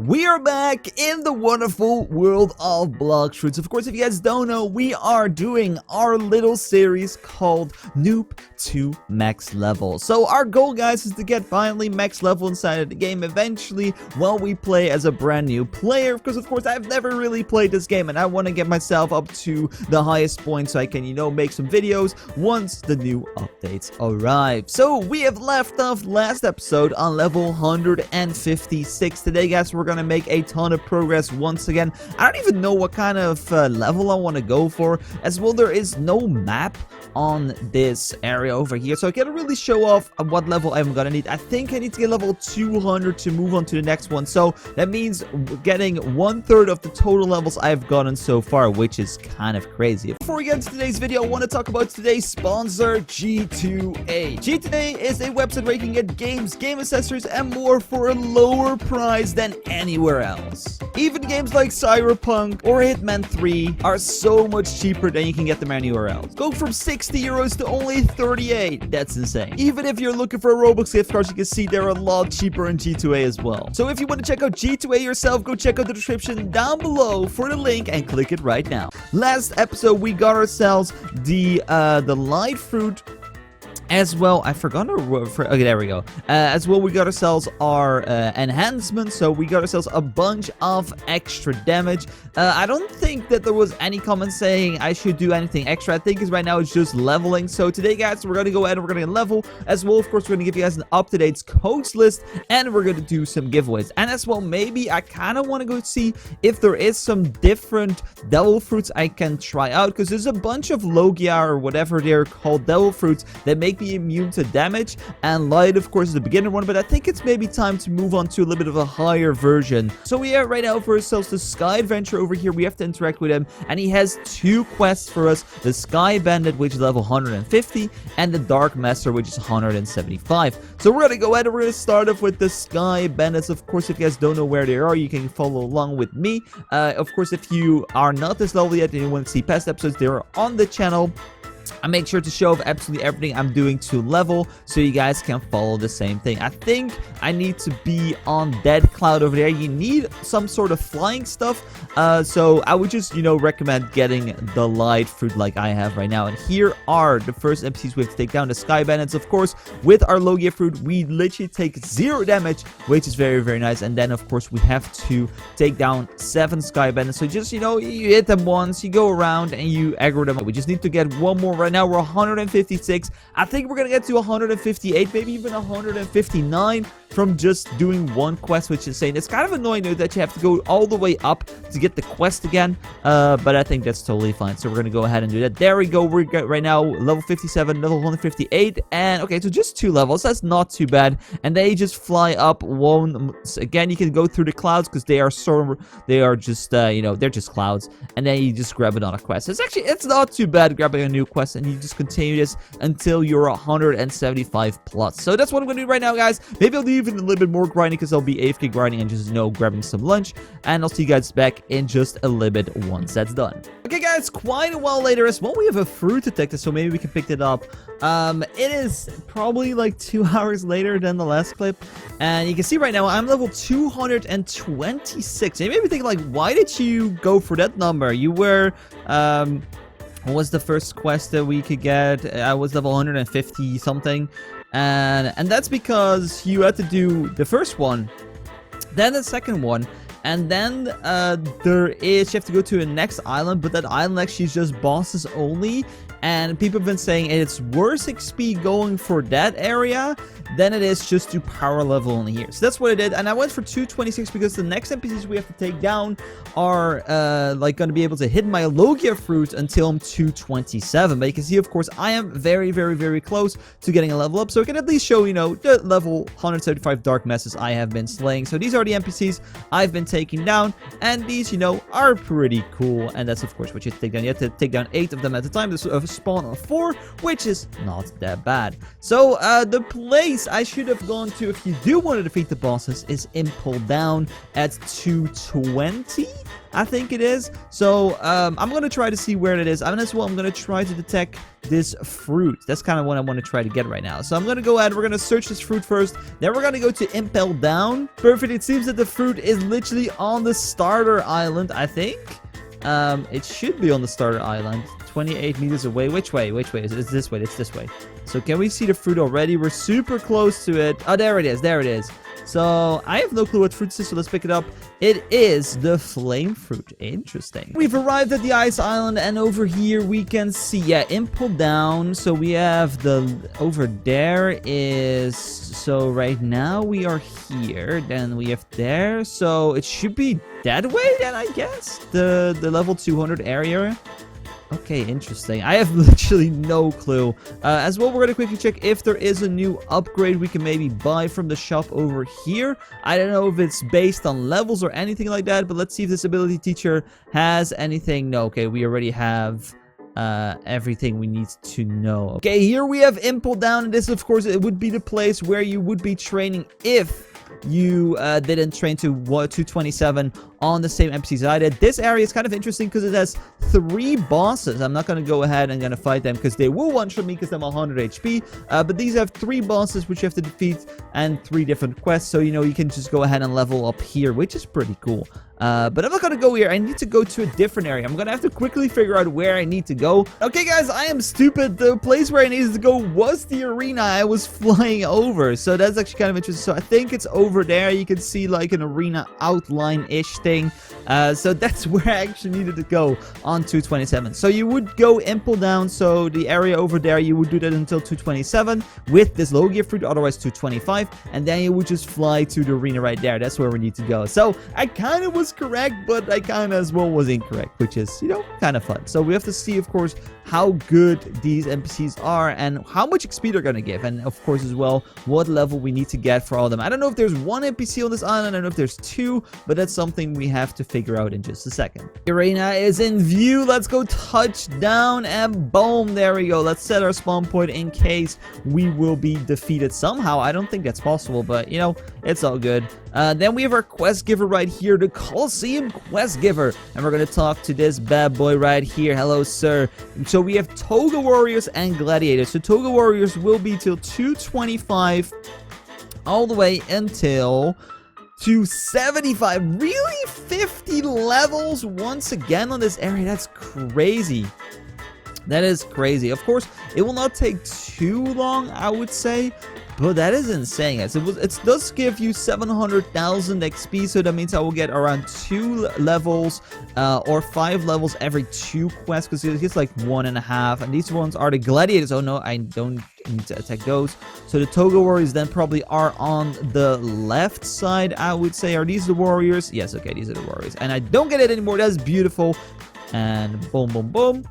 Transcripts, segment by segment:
We are back in the wonderful world of Blox Fruits. Of course, if you guys don't know, we are doing our little series called NOOB to Max Level. So our goal, guys, is to get finally max level inside of the game eventually while we play as a brand new player. Because, of course, I've never really played this game and I want to get myself up to the highest point so I can, make some videos once the new updates arrive. So we have left off last episode on level 156. Today, guys, we're gonna make a ton of progress once again. I don't even know what kind of level I want to go for, as well there is no map on this area over here, so I can't really show off what level I'm gonna need. I think I need to get level 200 to move on to the next one, so that means getting 1/3 of the total levels I've gotten so far, which is kind of crazy. Before we get into today's video, I want to talk about today's sponsor, G2A. G2A is a website where you can get games, game accessories, and more for a lower price than anywhere else. Even games like Cyberpunk or Hitman 3 are so much cheaper than you can get them anywhere else. Go from 60 euros to only 38. That's insane. Even if you're looking for a Roblox gift card, you can see they're a lot cheaper in G2A as well. So if you want to check out G2A yourself, go check out the description down below for the link and click it right now. Last episode, we got ourselves the light fruit. As well, I forgot our word for, okay, there we go. As well, we got ourselves our enhancement, so we got ourselves a bunch of extra damage. I don't think that there was any comment saying I should do anything extra. I think right now it's just leveling. So today, guys, we're going to go ahead and we're going to level. As well, of course, we're going to give you guys an up-to-date codes list, and we're going to do some giveaways. And as well, maybe I kind of want to go see if there is some different devil fruits I can try out, because there's a bunch of Logia or whatever they're called devil fruits that make me immune to damage, and light, of course, is the beginner one, but I think it's maybe time to move on to a little bit of a higher version. So we have right now for ourselves the Sky Adventure over here. We have to interact with him, and he has two quests for us: the Sky Bandit, which is level 150, and the Dark Master, which is 175. So we're gonna go ahead and we're gonna start off with the Sky Bandits. Of course, if you guys don't know where they are, you can follow along with me. Of course, if you are not this level yet and you want to see past episodes, they are on the channel. I make sure to show off absolutely everything I'm doing to level, so you guys can follow the same thing. I think I need to be on Dead Cloud over there. You need some sort of flying stuff, so I would just, recommend getting the light fruit like I have right now. And here are the first NPCs we have to take down, the Sky Bandits. Of course, with our Logia fruit, we literally take 0 damage, which is very, very nice. And then, of course, we have to take down 7 Sky Bandits. So just, you hit them once, you go around, and you aggro them. We just need to get one more. Right now we're 156. I think we're gonna get to 158, maybe even 159 from just doing one quest, which is insane. It's kind of annoying though that you have to go all the way up to get the quest again, but I think that's totally fine. So we're gonna go ahead and do that. There we go. We're right now level 57, level 158, and okay, so just 2 levels. That's not too bad. And they just fly up once again. You can go through the clouds because they are just they're just clouds, and then you just grab another quest. It's not too bad grabbing a new quest, and you just continue this until you're 175 plus. So that's what I'm gonna do right now, guys. Maybe I'll do even a little bit more grinding because I'll be AFK grinding and just grabbing some lunch, and I'll see you guys back in just a little bit once that's done. Okay, guys, quite a while later as well, we have a fruit detector, so maybe we can pick it up. It is probably like 2 hours later than the last clip, and you can see right now I'm level 226. You may be thinking, like, why did you go for that number? You were what was the first quest that we could get? I was level 150 something, and that's because you had to do the first one, then the second one, and then you have to go to the next island, but that island actually is just bosses only. And people have been saying it's worse XP going for that area than it is just to power level in here. So that's what I did. And I went for 226 because the next NPCs we have to take down are going to be able to hit my Logia fruit until I'm 227. But you can see, of course, I am very, very, very close to getting a level up. So I can at least show, the level 175 Dark Masses I have been slaying. So these are the NPCs I've been taking down. And these, are pretty cool. And that's, of course, what you have to take down. You have to take down 8 of them at a time. spawn on 4, which is not that bad. So the place I should have gone to if you do want to defeat the bosses is Impel down at 220. I think it is. So I'm going to try to see where it is. And as well, I'm going to try to detect this fruit. That's kind of what I want to try to get right now. So I'm going to go ahead. We're going to search this fruit first. Then we're going to go to Impel down. Perfect. It seems that the fruit is literally on the starter island, I think. It should be on the starter island. 28 meters away. Which way? Which way? It's this way. It's this way. So can we see the fruit already? We're super close to it. Oh, there it is. There it is. So I have no clue what fruit this is, so let's pick it up. It is the flame fruit. Interesting. We've arrived at the ice island, and over here we can see, yeah, Impel down. So we have over there is, so right now we are here. Then we have there. So it should be that way then, I guess. The level 200 area. Okay, interesting. I have literally no clue. As well, we're going to quickly check if there is a new upgrade we can maybe buy from the shop over here. I don't know if it's based on levels or anything like that, but let's see if this ability teacher has anything. No, okay, we already have everything we need to know. Okay, here we have Impel down, and this, of course, it would be the place where you would be training if you didn't train to 227 on the same NPCs I did. This area is kind of interesting because it has 3 bosses. I'm not going to go ahead and going to fight them because they will one-shot me because I'm 100 HP. But these have 3 bosses which you have to defeat and 3 different quests. So, you know, you can just go ahead and level up here, which is pretty cool. But I'm not going to go here. I need to go to a different area. I'm going to have to quickly figure out where I need to go. Okay, guys, I am stupid. The place where I needed to go was the arena I was flying over. So that's actually kind of interesting. So I think it's over there. You can see like an arena outline-ish thing. So that's where I actually needed to go on 227. So you would go Impel down. So the area over there, you would do that until 227 with this Logia fruit, otherwise 225. And then you would just fly to the arena right there. That's where we need to go. So I kind of was correct, but I kind of as well was incorrect, which is, you know, kind of fun. So we have to see, of course, how good these NPCs are and how much XP they're going to give. And of course, as well, what level we need to get for all of them. I don't know if there's 1 NPC on this island. I don't know if there's 2, but that's something we have to figure out in just a second. The arena is in view. Let's go touch down and boom, there we go. Let's set our spawn point in case we will be defeated somehow. I don't think that's possible, but you know, it's all good. Then we have our quest giver right here, the Coliseum quest giver, and we're going to talk to this bad boy right here. Hello, sir. So we have Toga Warriors and Gladiators. So Toga Warriors will be till 225 all the way until 275. Really? 50 levels once again on this area? That's crazy. That is crazy. Of course, it will not take too long, I would say. But that is insane, guys. It does give you 700,000 XP, so that means I will get around 2 levels or 5 levels every 2 quests, because it gets like 1.5. And these ones are the Gladiators. Oh no, I don't need to attack those. So the Toga Warriors then probably are on the left side, I would say. Are these the Warriors? Yes, okay, these are the Warriors. And I don't get it anymore. That's beautiful. And boom, boom, boom.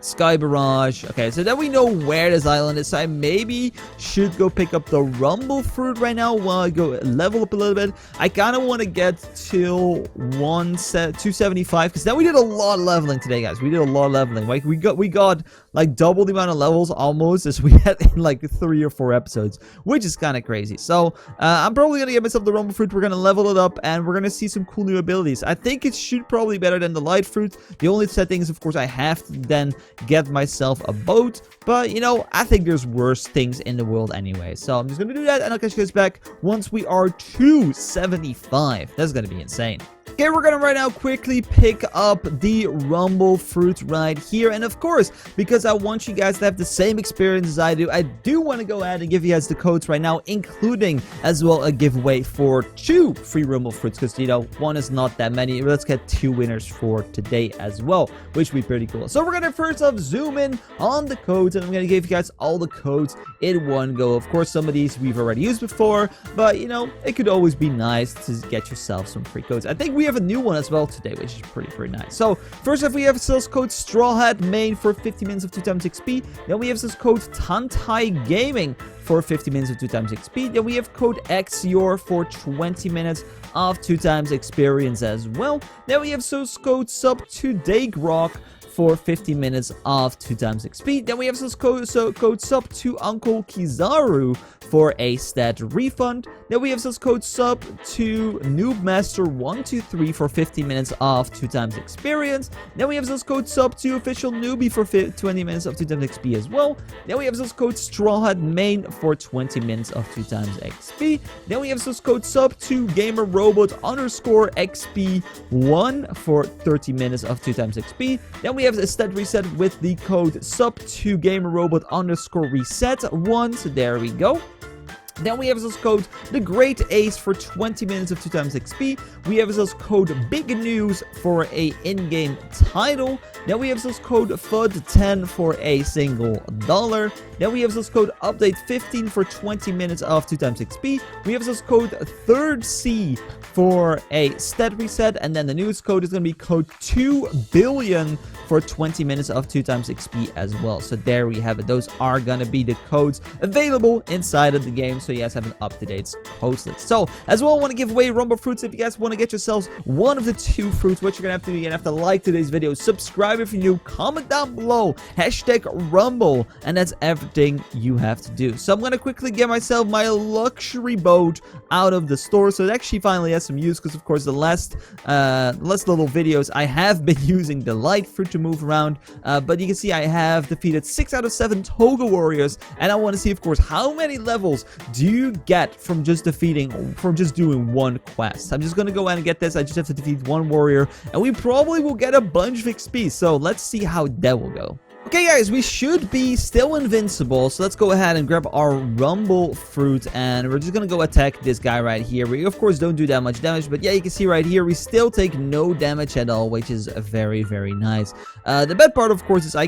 Sky Barrage. Okay, so then we know where this island is. So I maybe should go pick up the Rumble Fruit right now while I go level up a little bit. I kind of want to get till 275 because then we did a lot of leveling today, guys. We did a lot of leveling. Like we got like double the amount of levels almost as we had in like 3 or 4 episodes, which is kind of crazy. So I'm probably gonna get myself the Rumble Fruit. We're gonna level it up and we're gonna see some cool new abilities. I think it should probably be better than the Light Fruit. The only setting is, of course, I have to then get myself a boat, but you know, I think there's worse things in the world anyway. So I'm just gonna do that and I'll catch you guys back once we are 275. That's gonna be insane. Okay, we're gonna right now quickly pick up the Rumble Fruit right here. And of course, because I want you guys to have the same experience as I do want to go ahead and give you guys the codes right now, including as well a giveaway for 2 free Rumble Fruits, because you know, 1 is not that many. Let's get 2 winners for today as well, which would be pretty cool. So we're gonna first off zoom in on the codes, and I'm gonna give you guys all the codes in one go. Of course, some of these we've already used before, but you know, it could always be nice to get yourself some free codes. I think we have a new one as well today, which is pretty nice. So first off, we have sales code Straw Hat Main for 50 minutes of 2 times XP. Then we have sales code Tantai Gaming for 50 minutes of 2 times XP. Then we have code XYOR for 20 minutes of 2 times experience as well. Then we have sales code Sub to Day Grok for 50 minutes of 2x XP. Then we have this code sub to Uncle Kizaru for a stat refund. Then we have this code sub to Noob Master 123 for 50 minutes of 2x experience. Then we have this code sub to Official Newbie for 20 minutes of 2x XP as well. Then we have this code Straw Hat Main for 20 minutes of 2x XP. Then we have this code sub to Gamer Robot _XP1 for 30 minutes of 2x XP. Then we have a stat reset with the code sub to Gamer Robot _reset1. So there we go. Then we have this code The Great Ace for 20 minutes of 2x XP. We have this code Big News for a in-game title. Then we have this code FUD10 for a single $1. Then we have this code Update 15 for 20 minutes of 2x XP. We have this code 3rd C for a stat reset. And then the newest code is going to be code 2 billion for 20 minutes of 2x XP as well. So there we have it. Those are going to be the codes available inside of the game. So you guys have an up-to-date codes list. So as well, I want to give away Rumble Fruits. If you guys want to get yourselves one of the 2 fruits, what you're going to have to do, you're going to have to like today's video, subscribe if you're new, comment down below, #Rumble, and that's everything you have to do. So I'm going to quickly get myself my luxury boat out of the store. So it actually finally has some use because, of course, the last little videos, I have been using the light fruit to move around. But you can see I have defeated 6 out of 7 Toga warriors. And I want to see, of course, how many levels do you get from just doing one quest. I'm just gonna go ahead and get this. I just have to defeat 1 warrior, and we probably will get a bunch of XP. So let's see how that will go. Okay, guys, we should be still invincible, so let's go ahead and grab our Rumble Fruit, and we're just gonna go attack this guy right here. We, of course, don't do that much damage, but yeah, you can see right here, we still take no damage at all, which is very, very nice. The bad part, of course, is I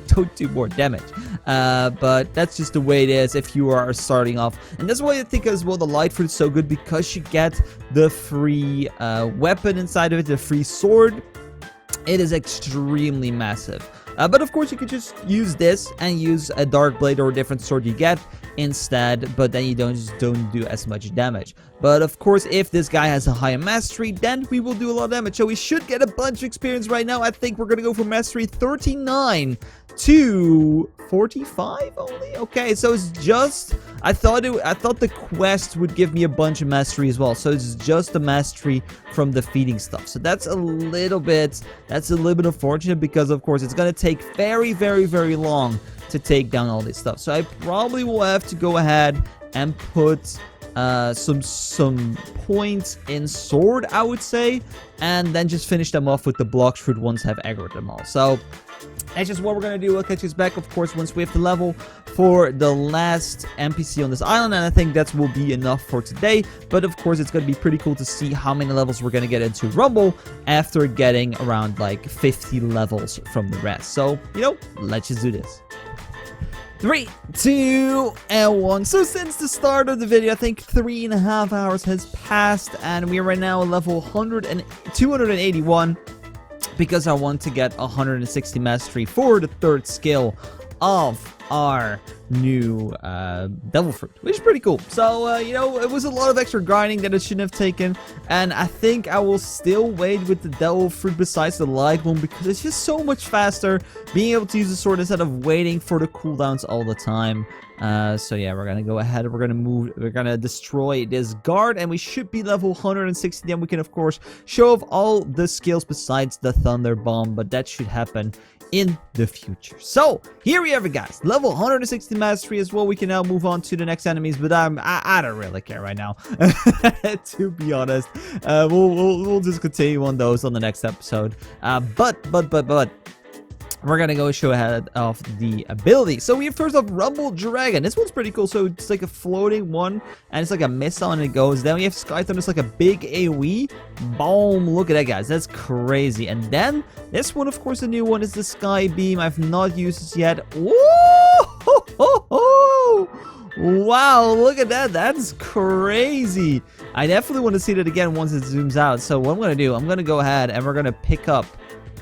don't do more damage, but that's just the way it is if you are starting off. And that's why I think as well the Light Fruit is so good, because you get the free weapon inside of it, the free sword. It is extremely massive. But of course, you could just use this and use a dark blade or a different sword you get instead, but then you don't do as much damage. But of course, if this guy has a higher mastery, then we will do a lot of damage. So we should get a bunch of experience right now. I think we're gonna go from mastery 39 to 45 only. Okay, so it's just I thought the quest would give me a bunch of mastery as well. So it's just the mastery from defeating stuff. So that's a little bit unfortunate, because of course it's gonna take very, very, very long to take down all this stuff. So I probably will have to go ahead and put some points in sword, I would say, and then just finish them off with the Blox Fruit once I've aggroed them all. So that's just what we're gonna do. We'll catch you back, of course, once we have the level for the last NPC on this island, and I think that will be enough for today. But of course, it's gonna be pretty cool to see how many levels we're gonna get into Rumble after getting around like 50 levels from the rest. So, you know, let's just do this. 3, 2, and 1. So since the start of the video, I think 3.5 hours has passed, and we are right now at level 281. Because I want to get 160 mastery for the 3rd skill of our new devil fruit, which is pretty cool. So you know, it was a lot of extra grinding that I shouldn't have taken, and I think I will still wait with the devil fruit besides the light one, because it's just so much faster being able to use the sword instead of waiting for the cooldowns all the time. So yeah, we're gonna go ahead, we're gonna destroy this guard, and we should be level 160. Then we can of course show off all the skills besides the thunder bomb, but that should happen in the future. So here we have it, guys, level 160 mastery as well. We can now move on to the next enemies, but I don't really care right now. To be honest, we'll just continue on those on the next episode. But we're gonna go show ahead of the ability. So we have first off Rumble Dragon. This one's pretty cool. So it's like a floating one, and it's like a missile, and it goes. Then we have Sky Thunder. It's like a big AoE. Boom! Look at that, guys. That's crazy. And then this one, of course, the new one is the Sky Beam. I've not used this yet. Whoa! Wow! Look at that. That's crazy. I definitely want to see that again once it zooms out. So what I'm gonna do, I'm gonna go ahead and we're gonna pick up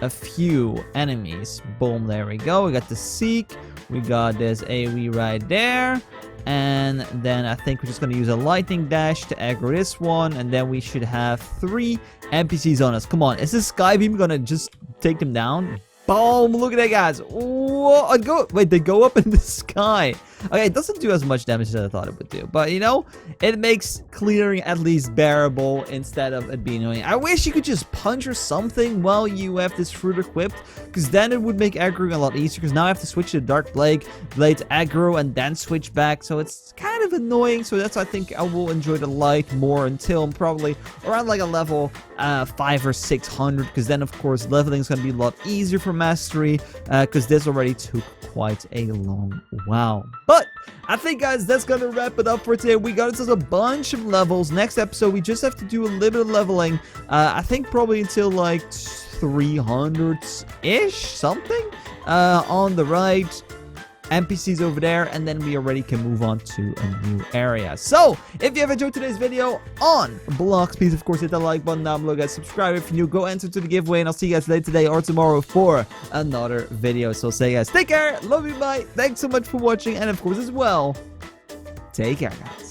a few enemies. Boom, there we go. We got the Seek, we got this AoE right there, and then I think we're just gonna use a lightning dash to aggro this one, and then we should have 3 NPCs on us. Come on, is this Sky Beam gonna just take them down? Boom, look at that, guys. Whoa, wait, they go up in the sky. Okay, it doesn't do as much damage as I thought it would do. But, you know, it makes clearing at least bearable instead of it being annoying. I wish you could just punch or something while you have this fruit equipped, because then it would make aggroing a lot easier, because now I have to switch to Dark Blade to aggro and then switch back. So it's kind of annoying. So that's why I think I will enjoy the light more until I'm probably around like a level 500 or 600, because then, of course, leveling is going to be a lot easier for mastery, because this already took quite a long while. But I think, guys, that's gonna wrap it up for today. We got into a bunch of levels. Next episode, we just have to do a little bit of leveling. I think probably until like 300-ish, something, on the right. NPCs over there, and then we already can move on to a new area. So, if you have enjoyed today's video on Blox, please, of course, hit the like button down below, guys. Subscribe if you're new. Go enter to the giveaway, and I'll see you guys later today or tomorrow for another video. So, say, guys, take care. Love you, bye. Thanks so much for watching, and, of course, as well, take care, guys.